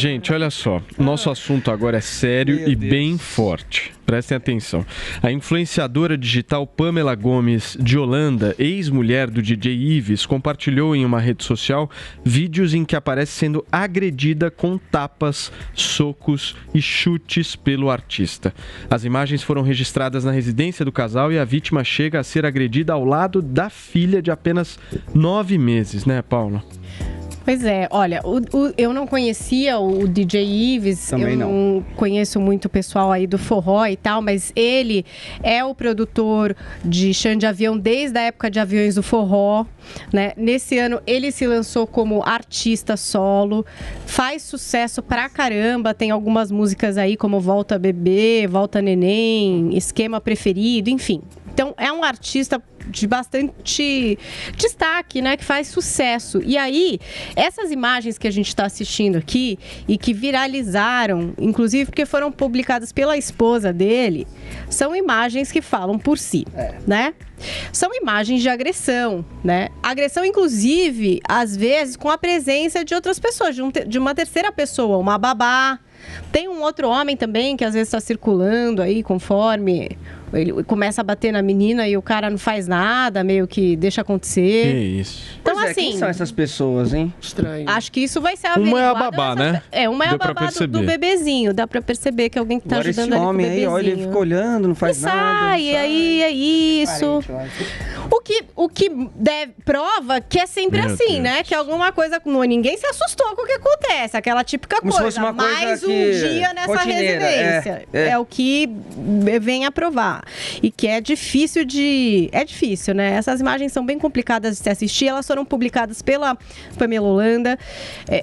Gente, olha só. Nosso assunto agora é sério e bem forte. Prestem atenção. A influenciadora digital Pamela Gomes de Holanda, ex-mulher do DJ Ives, compartilhou em uma rede social vídeos em que aparece sendo agredida com tapas, socos e chutes pelo artista. As imagens foram registradas na residência do casal e a vítima chega a ser agredida ao lado da filha de apenas 9 meses, né, Paula? Pois é, olha, eu não conhecia o DJ Ives, Também eu não conheço muito o pessoal aí do forró e tal, mas ele é o produtor de Chão de Avião desde a época de Aviões do Forró, né? Nesse ano ele se lançou como artista solo, faz sucesso pra caramba, tem algumas músicas aí como Volta Bebê, Volta Neném, Esquema Preferido, enfim. Então, é um artista de bastante destaque, né? Que faz sucesso. E aí, essas imagens que a gente está assistindo aqui e que viralizaram, inclusive porque foram publicadas pela esposa dele, são imagens que falam por si, né? São imagens de agressão, né? Agressão, inclusive, às vezes, com a presença de outras pessoas, de uma terceira pessoa, uma babá. Tem um outro homem também que às vezes está circulando aí conforme ele começa a bater na menina e o cara não faz nada, meio que deixa acontecer. Que isso. Então, Pois é, assim, quem são essas pessoas, hein? Estranho. acho que isso vai ser Uma é a averiguado babá, né? Uma é Deu a pra babá perceber. do bebezinho. Dá pra perceber que alguém que tá Agora esse ajudando ali com o homem bebezinho. aí, olha, ele fica olhando, não faz E nada. sai, e aí é isso. O que prova que é sempre Meu assim, Deus. né? Que alguma coisa... Ninguém se assustou com o que acontece. Aquela típica Como se coisa. fosse uma coisa Mais um que- dia nessa rotineira, residência. É o que vem a provar. E que é difícil de... É difícil, né? Essas imagens são bem complicadas de se assistir. Elas foram publicadas pela Pamela Holanda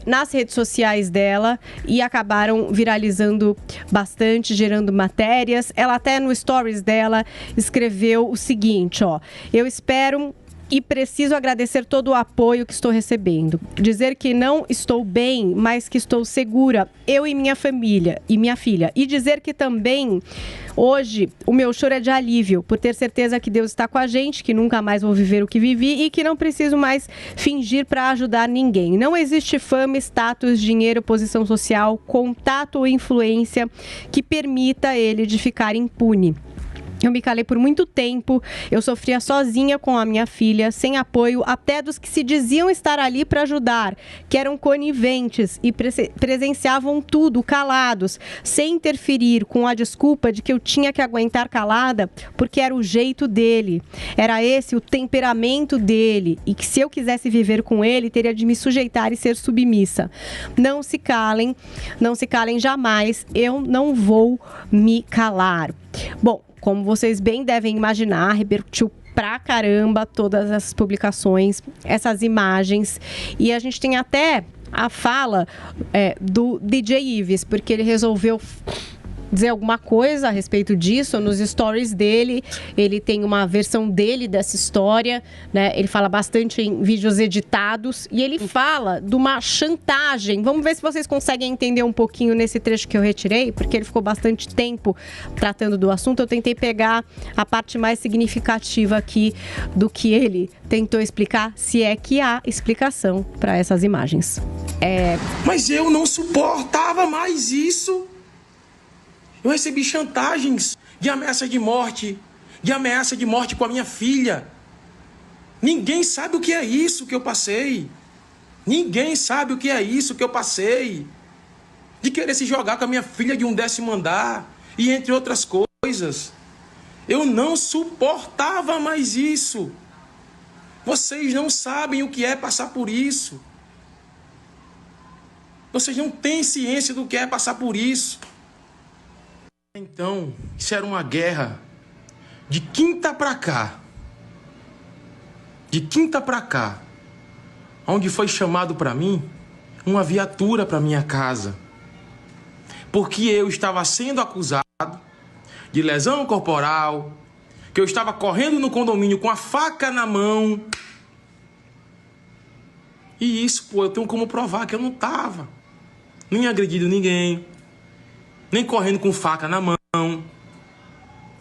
nas redes sociais dela e acabaram viralizando bastante, gerando matérias. Ela até no stories dela escreveu o seguinte, ó: eu espero e preciso agradecer todo o apoio que estou recebendo. Dizer que não estou bem, mas que estou segura, eu e minha família e minha filha. E dizer que também, hoje, o meu choro é de alívio, por ter certeza que Deus está com a gente, que nunca mais vou viver o que vivi e que não preciso mais fingir para ajudar ninguém. Não existe fama, status, dinheiro, posição social, contato ou influência que permita ele de ficar impune. Eu me calei por muito tempo, eu sofria sozinha com a minha filha, sem apoio até dos que se diziam estar ali para ajudar, que eram coniventes e presenciavam tudo calados, sem interferir, com a desculpa de que eu tinha que aguentar calada, porque era o jeito dele, era esse o temperamento dele, e que se eu quisesse viver com ele, teria de me sujeitar e ser submissa. Não se calem jamais, eu não vou me calar. Bom, como vocês bem devem imaginar, repercutiu pra caramba todas essas publicações, essas imagens. E a gente tem até a fala do DJ Ives, porque ele resolveu dizer alguma coisa a respeito disso nos stories dele. Ele tem uma versão dele dessa história, né? Ele fala bastante em vídeos editados e ele fala de uma chantagem. Vamos ver se vocês conseguem entender um pouquinho nesse trecho que eu retirei, porque ele ficou bastante tempo tratando do assunto. Eu tentei pegar a parte mais significativa aqui do que ele tentou explicar, se é que há explicação para essas imagens. Mas eu não suportava mais isso. Eu recebi chantagens de ameaça de morte com a minha filha. Ninguém sabe o que é isso que eu passei. Ninguém sabe o que é isso que eu passei. De querer se jogar com a minha filha de um 10º andar e entre outras coisas. Eu não suportava mais isso. Vocês não sabem o que é passar por isso. Vocês não têm ciência do que é passar por isso. Então, isso era uma guerra de quinta pra cá. De quinta pra cá. Onde foi chamado pra mim uma viatura pra minha casa. Porque eu estava sendo acusado de lesão corporal, que eu estava correndo no condomínio com a faca na mão. E isso, eu tenho como provar que eu não estava nem agredindo ninguém, nem correndo com faca na mão.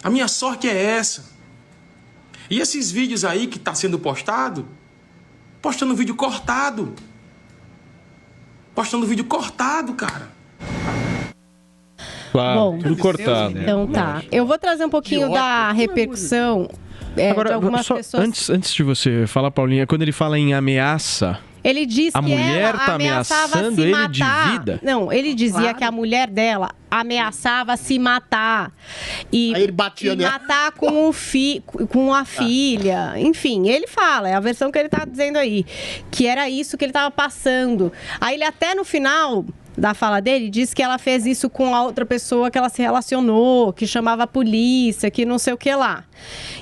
A minha sorte é essa. E esses vídeos aí que tá sendo postando vídeo cortado. postando vídeo cortado, cara. Claro, Bom, tudo cortado. Então tá. Eu vou trazer um pouquinho da repercussão de Agora, algumas só, pessoas. antes de você falar, Paulinha, quando ele fala em ameaça, Ele diz a que mulher ela tá ameaçava ameaçando se ele matar. de vida? Não, ele dizia que a mulher dela ameaçava se matar. E, Aí ele batia e nela. matar com a filha. Enfim, ele fala, é a versão que ele tá dizendo aí. Que era isso que ele tava passando. Aí ele até no final da fala dele, diz que ela fez isso com a outra pessoa que ela se relacionou, que chamava a polícia, que não sei o que lá.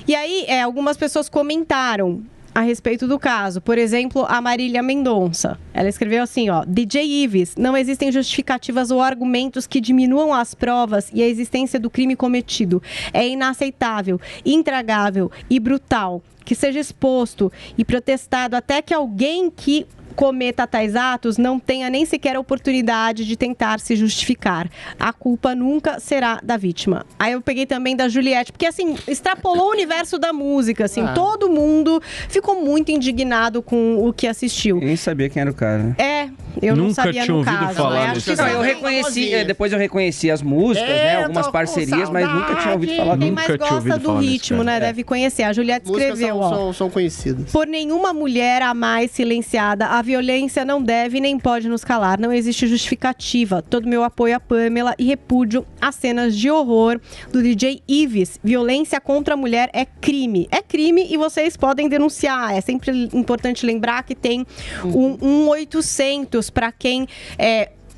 E aí, algumas pessoas comentaram a respeito do caso. Por exemplo, a Marília Mendonça. Ela escreveu assim, ó: DJ Ives, não existem justificativas ou argumentos que diminuam as provas e a existência do crime cometido. É inaceitável, intragável e brutal que seja exposto e protestado até que alguém que cometa tais atos não tenha nem sequer a oportunidade de tentar se justificar. A culpa nunca será da vítima. Aí eu peguei também da Juliette, porque assim, extrapolou o universo da música, assim, todo mundo ficou muito indignado com o que assistiu. Eu nem sabia quem era o cara, né? Eu Nunca não sabia tinha no ouvido caso. falar Acho desse que cara. Não, eu reconheci, depois eu reconheci as músicas, né? Algumas tô com parcerias, mas nunca tinha ouvido falar Quem dele. mais Nunca tinha gosta ouvido do falar desse ritmo, cara. né? Deve conhecer. A Juliette Músicas escreveu, ó: são conhecidas. por nenhuma mulher a mais silenciada, a violência não deve nem pode nos calar. Não existe justificativa. Todo meu apoio a Pamela e repúdio às cenas de horror do DJ Ives. Violência contra a mulher é crime. É crime e vocês podem denunciar. É sempre importante lembrar que tem um 800 para quem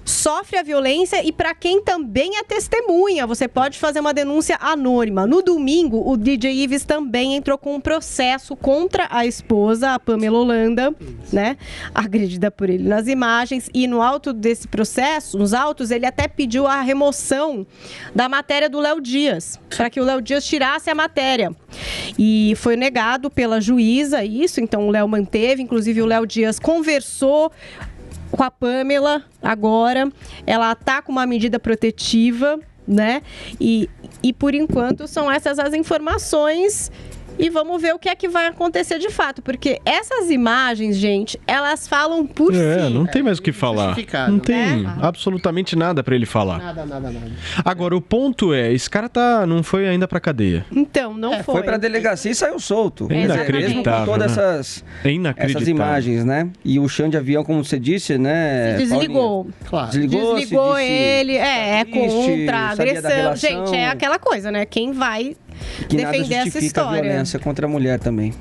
sofre a violência e para quem também é testemunha. Você pode fazer uma denúncia anônima. No domingo, o DJ Ives também entrou com um processo contra a esposa, a Pamela Holanda, né? Agredida por ele nas imagens. E no auto desse processo, nos autos, ele até pediu a remoção da matéria do Léo Dias, para que o Léo Dias tirasse a matéria. E foi negado pela juíza isso, então o Léo manteve. Inclusive, o Léo Dias conversou com a Pamela agora, ela tá com uma medida protetiva, né? E por enquanto são essas as informações. E vamos ver o que é que vai acontecer de fato. Porque essas imagens, gente, elas falam por si. Não tem mais o que falar. Não tem absolutamente nada pra ele falar. Nada. Agora, o ponto é, esse cara não foi ainda pra cadeia. Então, não foi. Foi pra delegacia e saiu solto. É inacreditável, Mesmo com todas né? essas inacreditável. imagens, né? E o chão de avião, como você disse, né? Se desligou. Paulinha? Claro. Desligou Desligou se ele. disse, É contra a sabia da agressão. relação, Gente, é aquela coisa, né? Quem vai que nada defender essa justifica a história? violência contra a mulher também.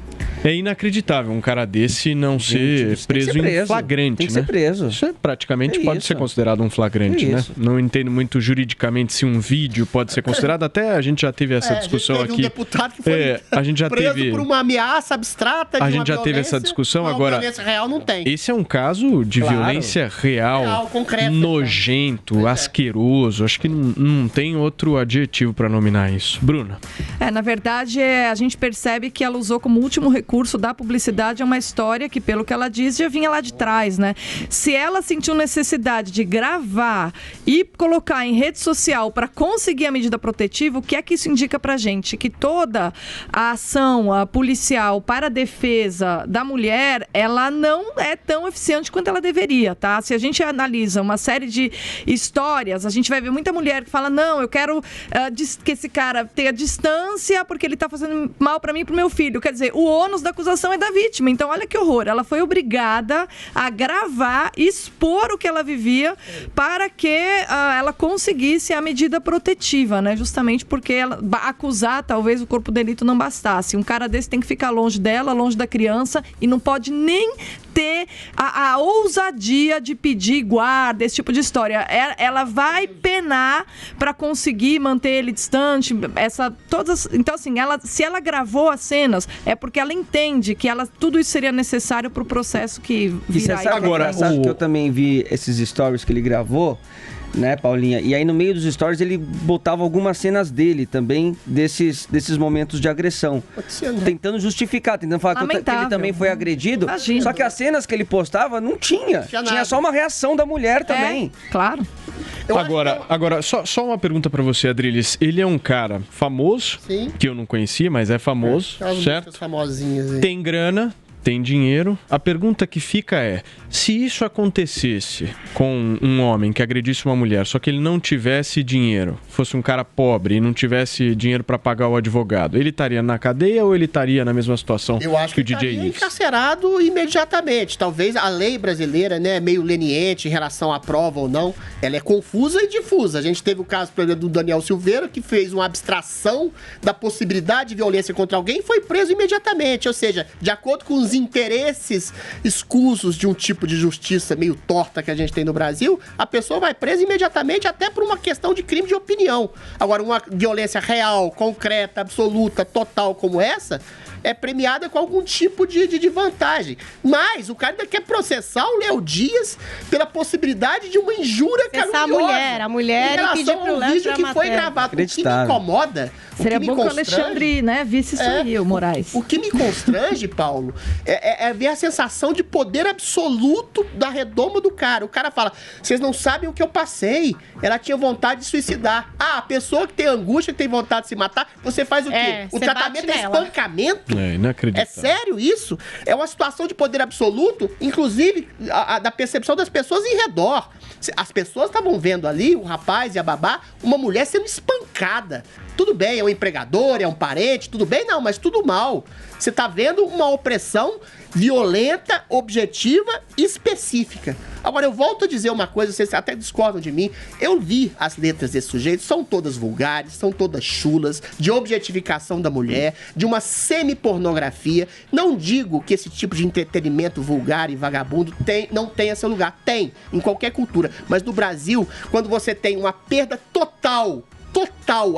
É inacreditável um cara desse não ser preso em flagrante, Tem que né? ser preso. Isso praticamente É pode isso. ser considerado um flagrante, É né? isso. Não entendo muito juridicamente se um vídeo pode ser considerado. Até a gente já teve essa discussão a gente teve aqui. um deputado que foi a gente já preso teve. por uma ameaça abstrata de A gente uma já teve essa violência, discussão, uma agora- violência real não tem. Esse é um caso de Claro. violência real, concreto, nojento, asqueroso. Acho que não tem outro adjetivo para nominar isso. Bruna. Na verdade, a gente percebe que ela usou como último recurso da publicidade uma história que, pelo que ela diz, já vinha lá de trás, né? Se ela sentiu necessidade de gravar e colocar em rede social para conseguir a medida protetiva, o que é que isso indica pra gente? Que toda a ação policial para a defesa da mulher, ela não é tão eficiente quanto ela deveria, tá? Se a gente analisa uma série de histórias, a gente vai ver muita mulher que fala, não, eu quero que esse cara tenha distância porque ele tá fazendo mal pra mim e pro meu filho. Quer dizer, o ônus da acusação é da vítima. Então, olha que horror. Ela foi obrigada a gravar, expor o que ela vivia para que ela conseguisse a medida protetiva, né? Justamente porque ela acusar, talvez, o corpo de delito não bastasse. Um cara desse tem que ficar longe dela, longe da criança e não pode nem ter a ousadia de pedir guarda, esse tipo de história. Ela vai penar para conseguir manter ele distante. Então, assim, se ela gravou as cenas, é porque ela entende que tudo isso seria necessário para o processo que virá. Agora, que eu também vi esses stories que ele gravou, né, Paulinha? E aí no meio dos stories ele botava algumas cenas dele também, desses momentos de agressão. Tentando justificar, tentando falar que ele também foi agredido. Imagina. Só que as cenas que ele postava não tinha. Tinha só uma reação da mulher também. Claro. Agora só uma pergunta pra você, Adriles. Ele é um cara famoso, Sim. que eu não conhecia, mas é famoso, Aquelas certo? músicas famosinhas aí. Tem grana, tem dinheiro. A pergunta que fica é, se isso acontecesse com um homem que agredisse uma mulher, só que ele não tivesse dinheiro, fosse um cara pobre e não tivesse dinheiro para pagar o advogado, ele estaria na cadeia ou ele estaria na mesma situação Eu acho que o DJ estaria Ives? encarcerado imediatamente. Talvez a lei brasileira, né, meio leniente em relação à prova ou não, ela é confusa e difusa. A gente teve o caso, por exemplo, do Daniel Silveira, que fez uma abstração da possibilidade de violência contra alguém e foi preso imediatamente. Ou seja, de acordo com os interesses escusos de um tipo de justiça meio torta que a gente tem no Brasil, a pessoa vai presa imediatamente até por uma questão de crime de opinião. Agora, uma violência real, concreta, absoluta, total como essa, é premiada com algum tipo de vantagem. Mas o cara ainda quer processar o Léo Dias pela possibilidade de uma injúria caluniosa. A mulher em que pediu relação pro ao Léo vídeo que tirar foi matéria. gravado. O que me incomoda, Seria o que bom me que o constrange, Alexandre, né, visse isso aí, o Moraes. o que me constrange, Paulo, é ver a sensação de poder absoluto da redoma do cara. O cara fala, vocês não sabem o que eu passei. Ela tinha vontade de suicidar. Ah, a pessoa que tem angústia, que tem vontade de se matar, você faz o quê? O você tratamento bate é nela. espancamento? É inacreditável. É sério isso? É uma situação de poder absoluto, inclusive da percepção das pessoas em redor. As pessoas estavam vendo ali, o rapaz e a babá, uma mulher sendo espancada. Tudo bem, é um empregador, é um parente, tudo bem? Não, mas tudo mal. Você tá vendo uma opressão violenta, objetiva e específica. Agora, eu volto a dizer uma coisa, vocês até discordam de mim. Eu li as letras desse sujeito, são todas vulgares, são todas chulas, de objetificação da mulher, de uma semi-pornografia. Não digo que esse tipo de entretenimento vulgar e vagabundo não tenha seu lugar. Tem, em qualquer cultura. Mas no Brasil, quando você tem uma perda total,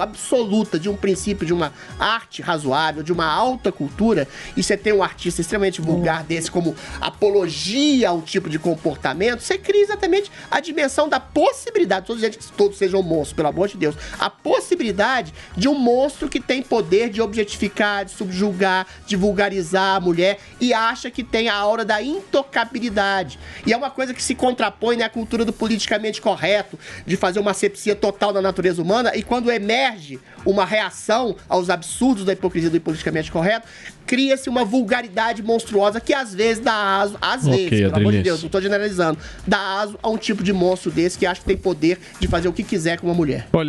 absoluta de um princípio, de uma arte razoável, de uma alta cultura, e você tem um artista extremamente vulgar desse como apologia a um tipo de comportamento, você cria exatamente a dimensão da possibilidade, todos dizendo que todos sejam monstros, pelo amor de Deus, a possibilidade de um monstro que tem poder de objetificar, de subjugar, de vulgarizar a mulher e acha que tem a aura da intocabilidade. E é uma coisa que se contrapõe, né, à cultura do politicamente correto, de fazer uma asepsia total da natureza humana, e quando emerge uma reação aos absurdos da hipocrisia do politicamente correto, cria-se uma vulgaridade monstruosa que às vezes dá aso, pelo amor de Deus, não estou generalizando, dá aso a um tipo de monstro desse que acha que tem poder de fazer o que quiser com uma mulher. Olha,